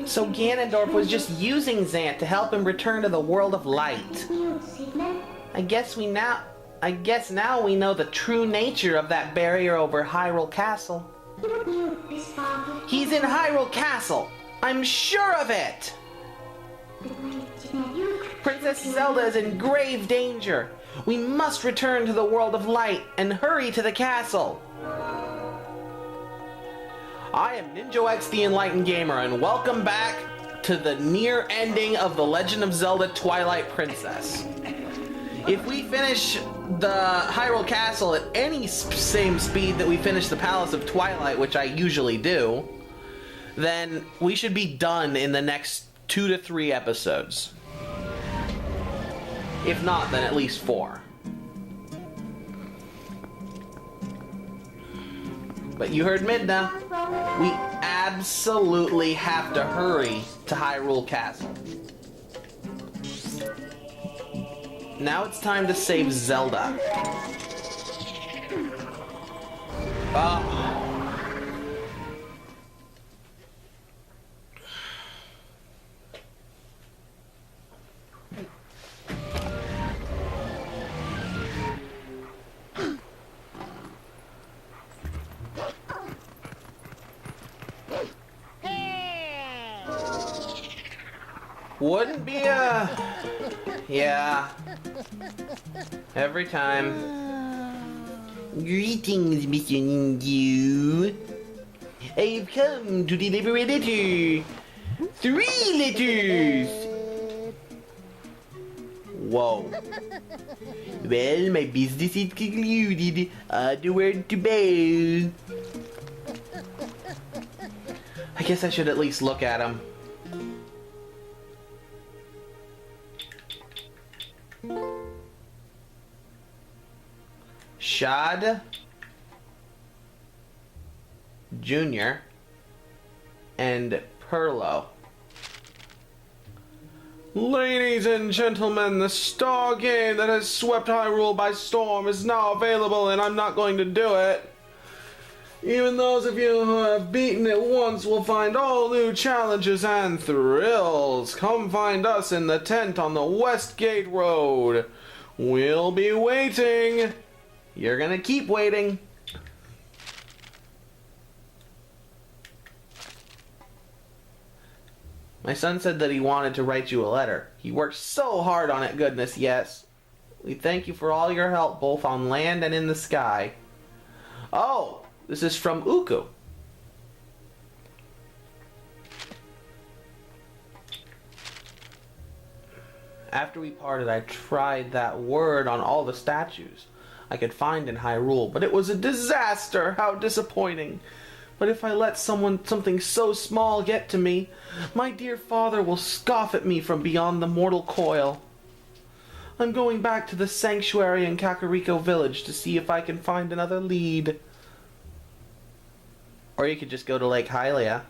So Ganondorf was just using Zant to help him return to the world of light. I guess now we know the true nature of that barrier over Hyrule Castle. He's in Hyrule Castle! I'm sure of it! Princess Zelda is in grave danger. We must return to the world of light and hurry to the castle. I am Ninjo X the Enlightened Gamer, and welcome back to the near ending of The Legend of Zelda Twilight Princess. If we finish the Hyrule Castle at any same speed that we finish the Palace of Twilight, which I usually do, then we should be done in the next 2 to 3 episodes. If not, then at least 4. But you heard Midna. We absolutely have to hurry to Hyrule Castle. Now it's time to save Zelda. Wouldn't be a... Yeah. Every time. Greetings, Mr. Ninjo. I've come to deliver a letter. 3 letters! Whoa. Well, my business is concluded. Onward to bow. I guess I should at least look at him. Shad Jr. and Perlo. Ladies and gentlemen, the star game that has swept Hyrule by storm is now available, and I'm not going to do it. Even those of you who have beaten it once will find all new challenges and thrills. Come find us in the tent on the West Gate Road. We'll be waiting. You're gonna keep waiting. My son said that he wanted to write you a letter. He worked so hard on it, goodness, yes. We thank you for all your help, both on land and in the sky. Oh, this is from Uku. After we parted, I tried that word on all the statues I could find in Hyrule, but it was a disaster. How disappointing. But if I let something so small get to me, my dear father will scoff at me from beyond the mortal coil. I'm going back to the sanctuary in Kakariko Village to see if I can find another lead. Or you could just go to Lake Hylia.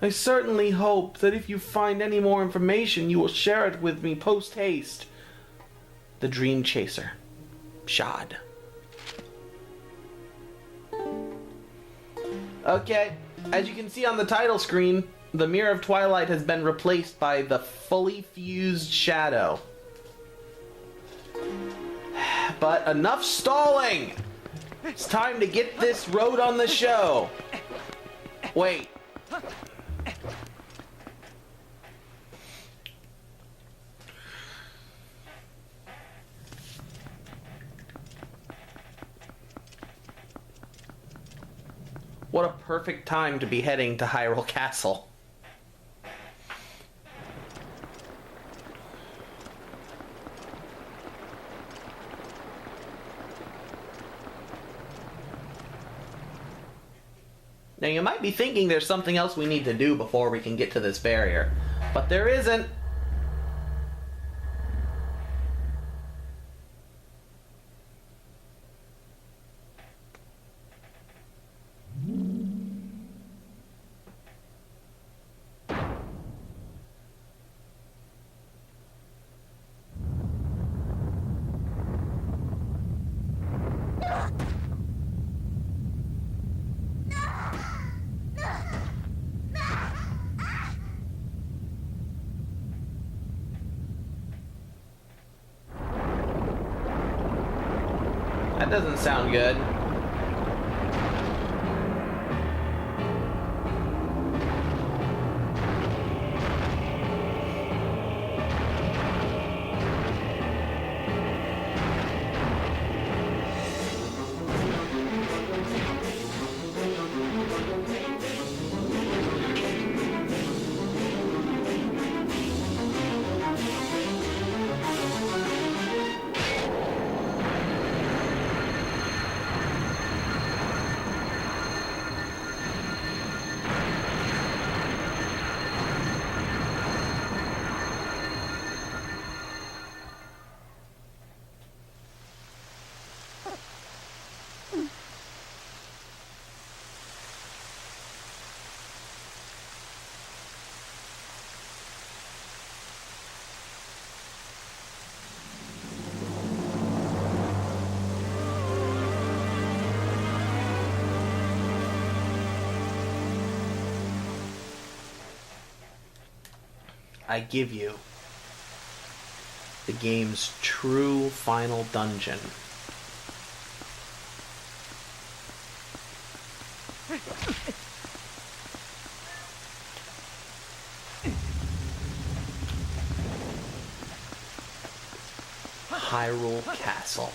I certainly hope that if you find any more information, you will share it with me post-haste. The Dream Chaser. Shad. Okay, as you can see on the title screen, the Mirror of Twilight has been replaced by the fully fused Shadow. But enough stalling! It's time to get this road on the show. Wait. What a perfect time to be heading to Hyrule Castle. Now you might be thinking there's something else we need to do before we can get to this barrier, but there isn't. doesn't sound good. I give you the game's true final dungeon. Hyrule Castle.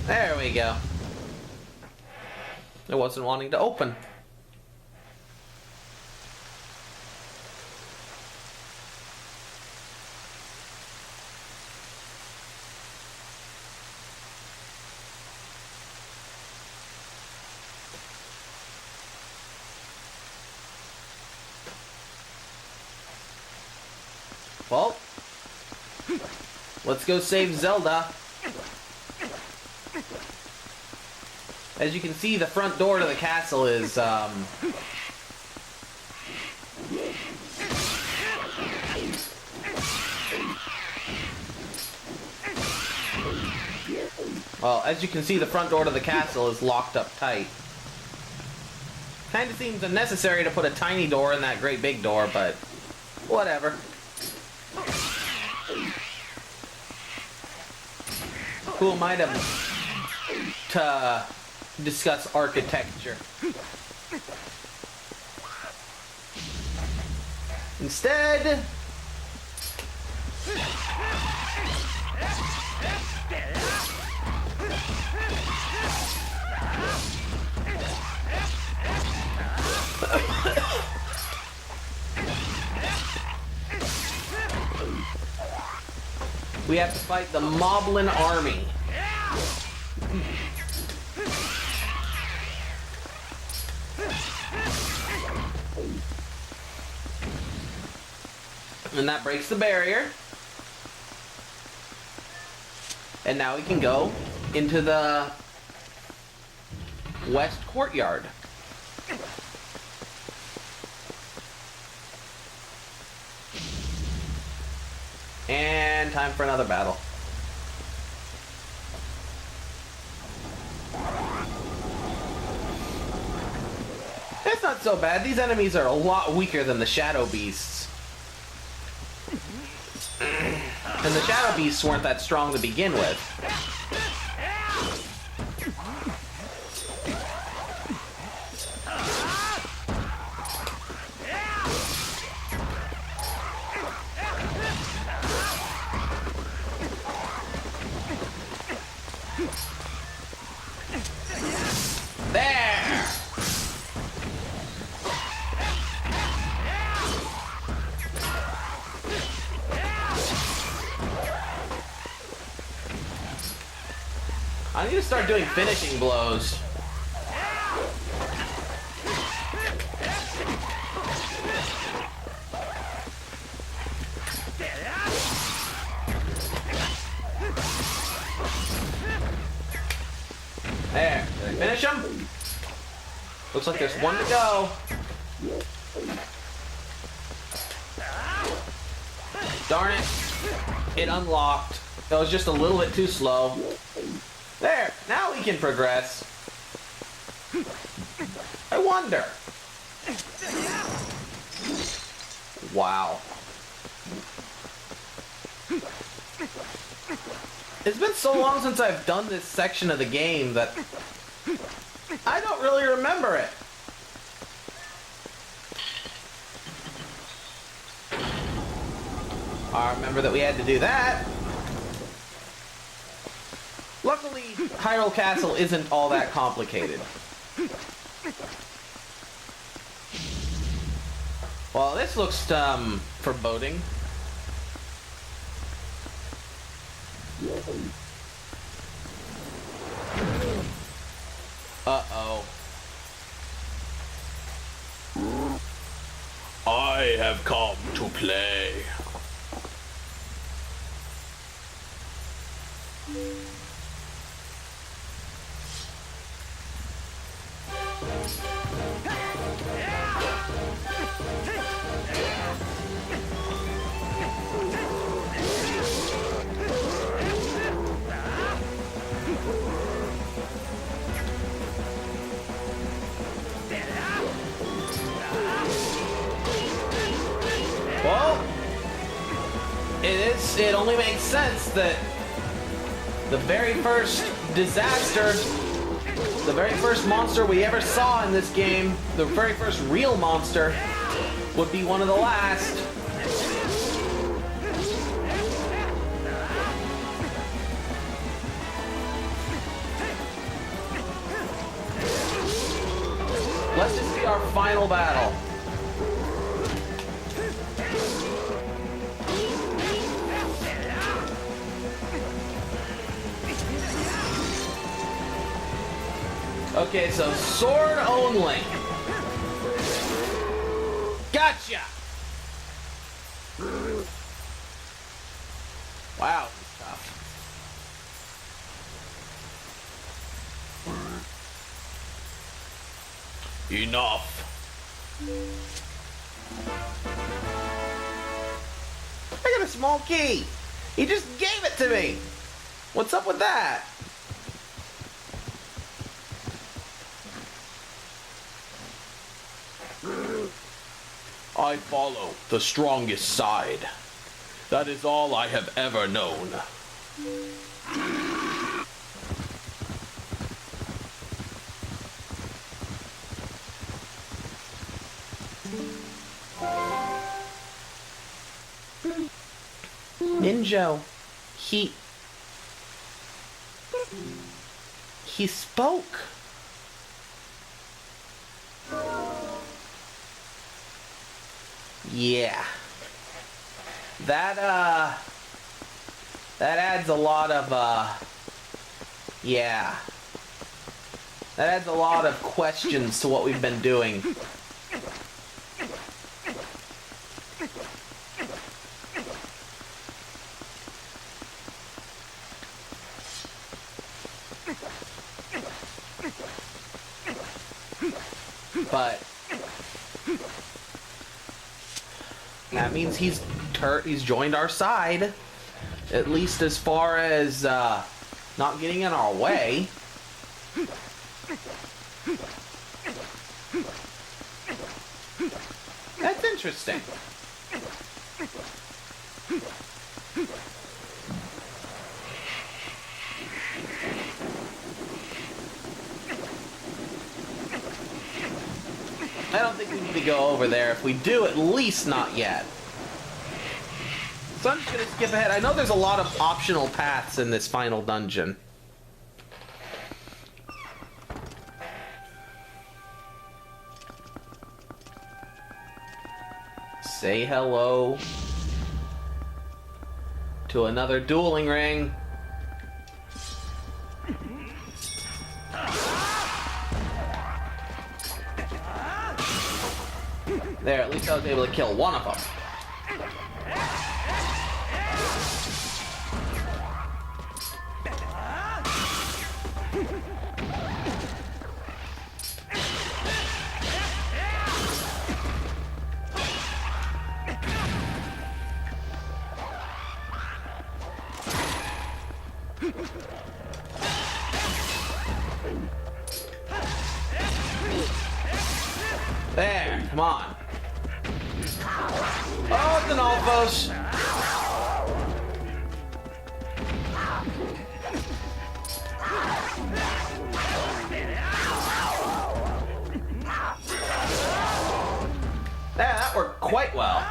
There we go. It wasn't wanting to open. Well, let's go save Zelda. As you can see, the front door to the castle is, well, as you can see, the front door to the castle is locked up tight. Kinda seems unnecessary to put a tiny door in that great big door, but whatever. Who am I to discuss architecture? Instead, we have to fight the Moblin army. And that breaks the barrier. And now we can go into the west courtyard. And time for another battle. It's not so bad. These enemies are a lot weaker than the Shadow Beasts. And the Shadow Beasts weren't that strong to begin with. I need to start doing finishing blows. There. Did I finish him? Looks like there's one to go. Darn it. It unlocked. That was just a little bit too slow. There, now we can progress. I wonder. Wow. It's been so long since I've done this section of the game that I don't really remember it. I remember that we had to do that. Luckily, Hyrule Castle isn't all that complicated. Well, this looks foreboding. Uh-oh. I have come to play. Well, it only makes sense that the very first disaster, the very first monster we ever saw in this game, the very first real monster, would be one of the last. Let's just see our final battle. Okay, so sword only. Gotcha! Wow, he's tough. Enough. I got a small key. He just gave it to me. What's up with that? I follow the strongest side. That is all I have ever known. Ninjo, he spoke. Yeah. That adds a lot of, yeah. That adds a lot of questions to what we've been doing. But that means he's joined our side, at least as far as not getting in our way. That's interesting. I don't think we need to go over there. If we do, at least not yet. So I'm just going to skip ahead. I know there's a lot of optional paths in this final dungeon. Say hello to another dueling ring. There, at least I was able to kill one of them. There, come on. Oh, it's an Alphos. Yeah, that worked quite well.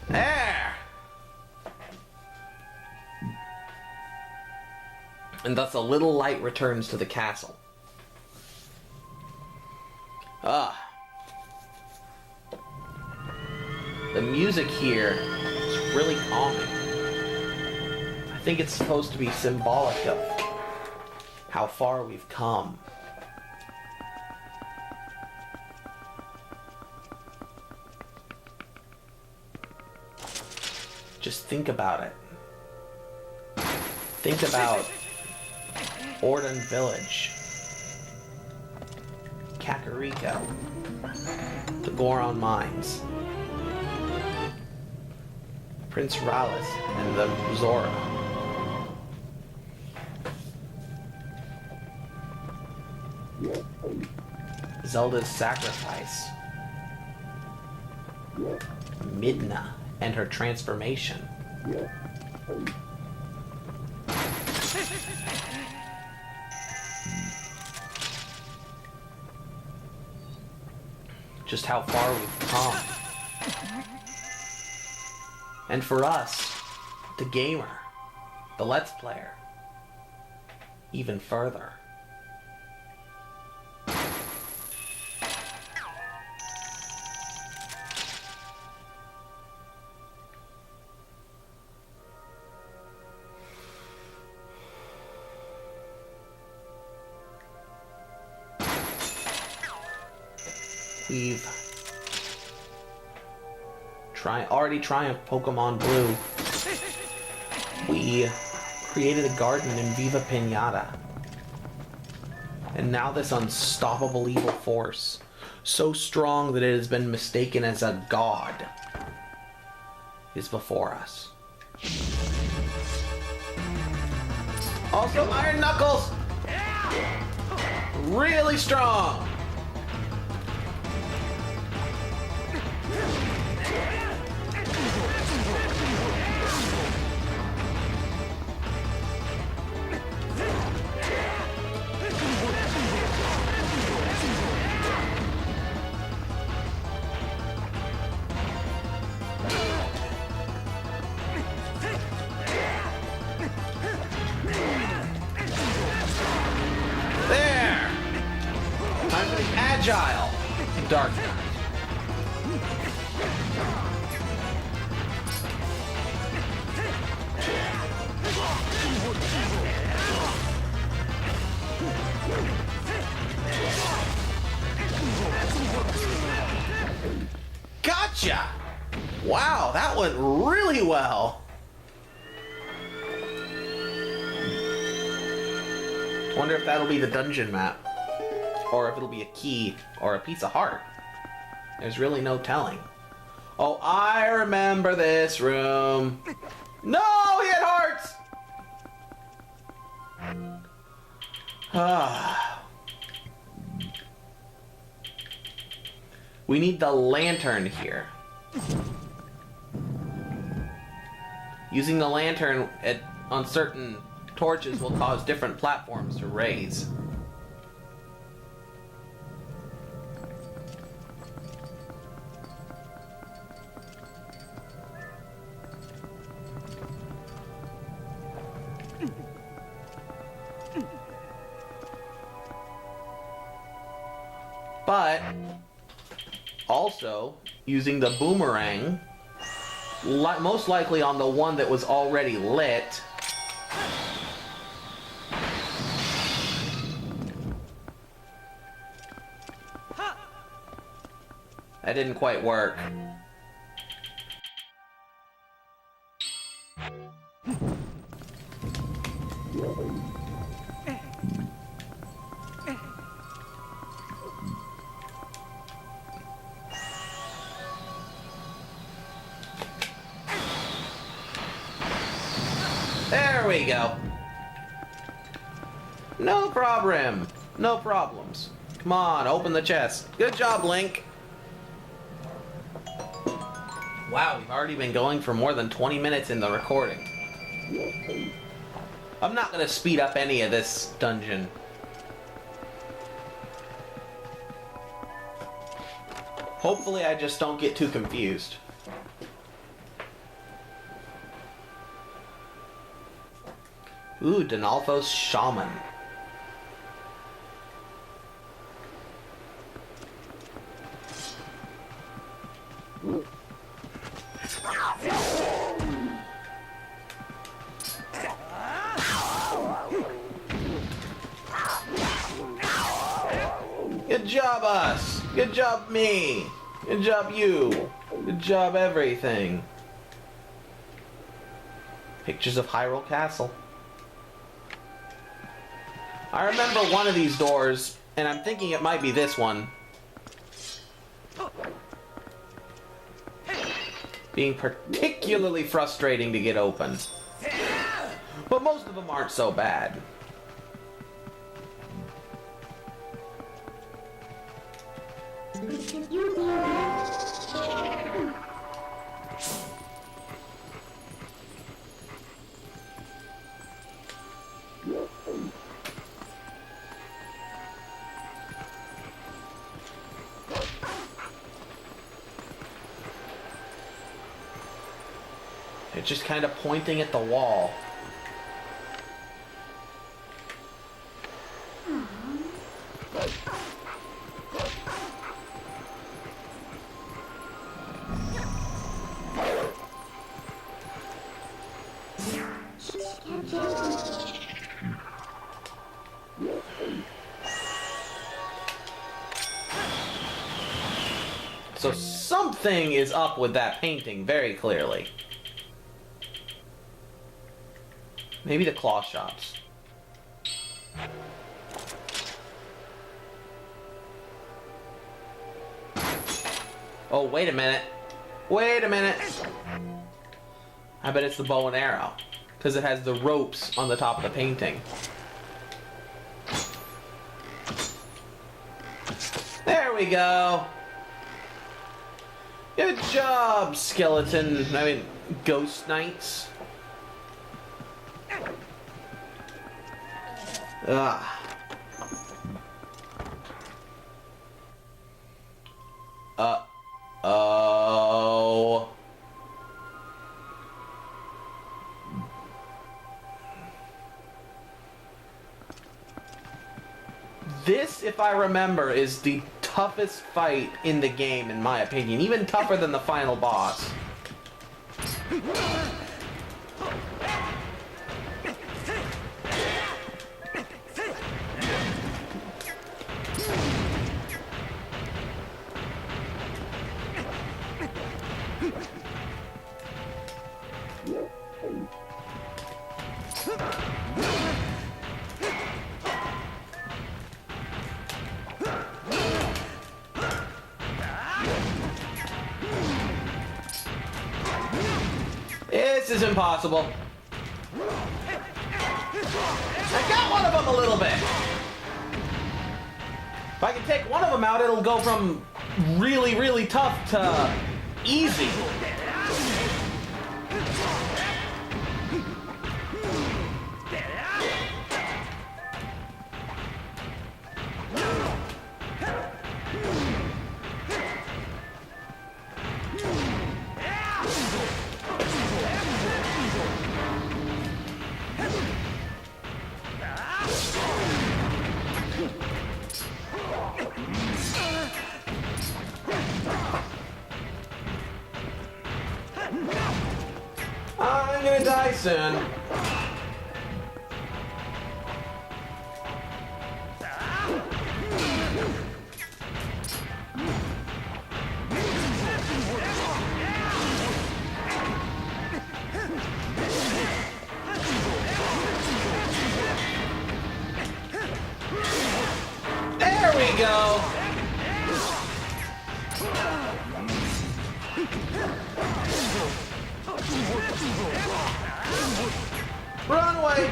There! And thus a little light returns to the castle. The music here is really calming. I think it's supposed to be symbolic of how far we've come. Just think about it. Think about Orden Village, Kakariko, the Goron Mines, Prince Rallis, and the Zora. Zelda's sacrifice. Midna and her transformation. Just how far we've come. And for us, the gamer, the Let's Player, even further. We've already triumphed Pokemon Blue. We created a garden in Viva Pinata. And now this unstoppable evil force, so strong that it has been mistaken as a god, is before us. Also, Iron Knuckles! Really strong! Agile Dark Knight. Gotcha! Wow, that went really well. Wonder if that'll be the dungeon map. Or if it'll be a key, or a piece of heart. There's really no telling. Oh, I remember this room. No, he had hearts! We need the lantern here. Using the lantern on certain torches will cause different platforms to raise. But also using the boomerang, most likely on the one that was already lit. That didn't quite work. There we go. No problem. No problems. Come on, open the chest. Good job, Link. Wow, we've already been going for more than 20 minutes in the recording. I'm not going to speed up any of this dungeon. Hopefully I just don't get too confused. Ooh, Donalfo's Shaman. Good job, us. Good job, me. Good job, you. Good job, everything. Pictures of Hyrule Castle. I remember one of these doors, and I'm thinking it might be this one, being particularly frustrating to get open. But most of them aren't so bad. It's just kind of pointing at the wall. So something is up with that painting very clearly. Maybe the claw shops. Oh, wait a minute. Wait a minute. I bet it's the bow and arrow, because it has the ropes on the top of the painting. There we go. Good job, ghost knights. Ugh. Uh-oh. This, if I remember, is the toughest fight in the game, in my opinion. Even tougher than the final boss. This is impossible. I got one of them a little bit. If I can take one of them out, it'll go from really, really tough to easy. I'm gonna die soon. There we go. away!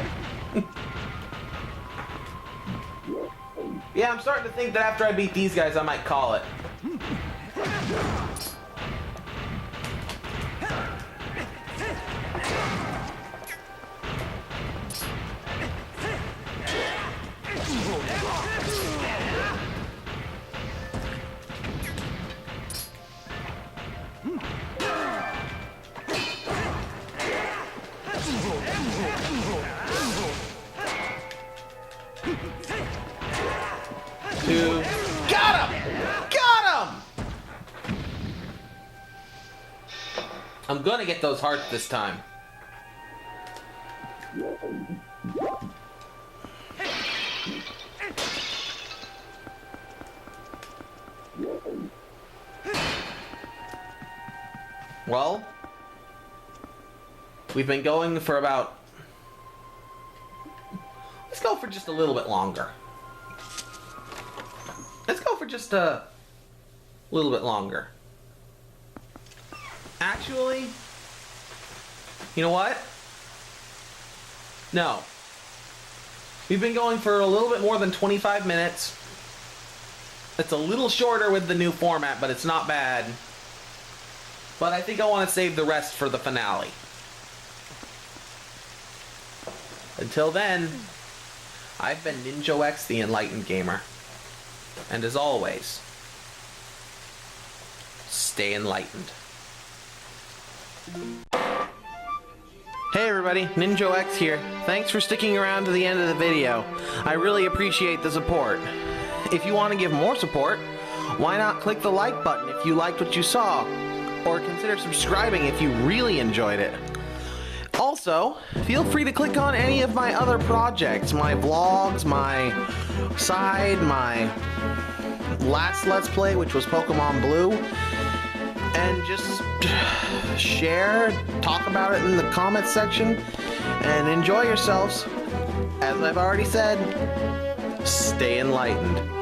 Yeah, I'm starting to think that after I beat these guys, I might call it. Two. Got him! Got him! I'm gonna get those hearts this time. Well, we've been going for about... Let's go for just a little bit longer. Let's go for just a little bit longer. Actually, you know what? No. We've been going for a little bit more than 25 minutes. It's a little shorter with the new format, but it's not bad. But I think I want to save the rest for the finale. Until then, I've been Ninjo X, the Enlightened Gamer. And as always, stay enlightened. Hey everybody, Ninjo X here. Thanks for sticking around to the end of the video. I really appreciate the support. If you want to give more support, why not click the like button if you liked what you saw, or consider subscribing if you really enjoyed it. Also, feel free to click on any of my other projects, my vlogs, my side, my last Let's Play, which was Pokemon Blue, and just share, talk about it in the comments section, and enjoy yourselves. As I've already said, stay enlightened.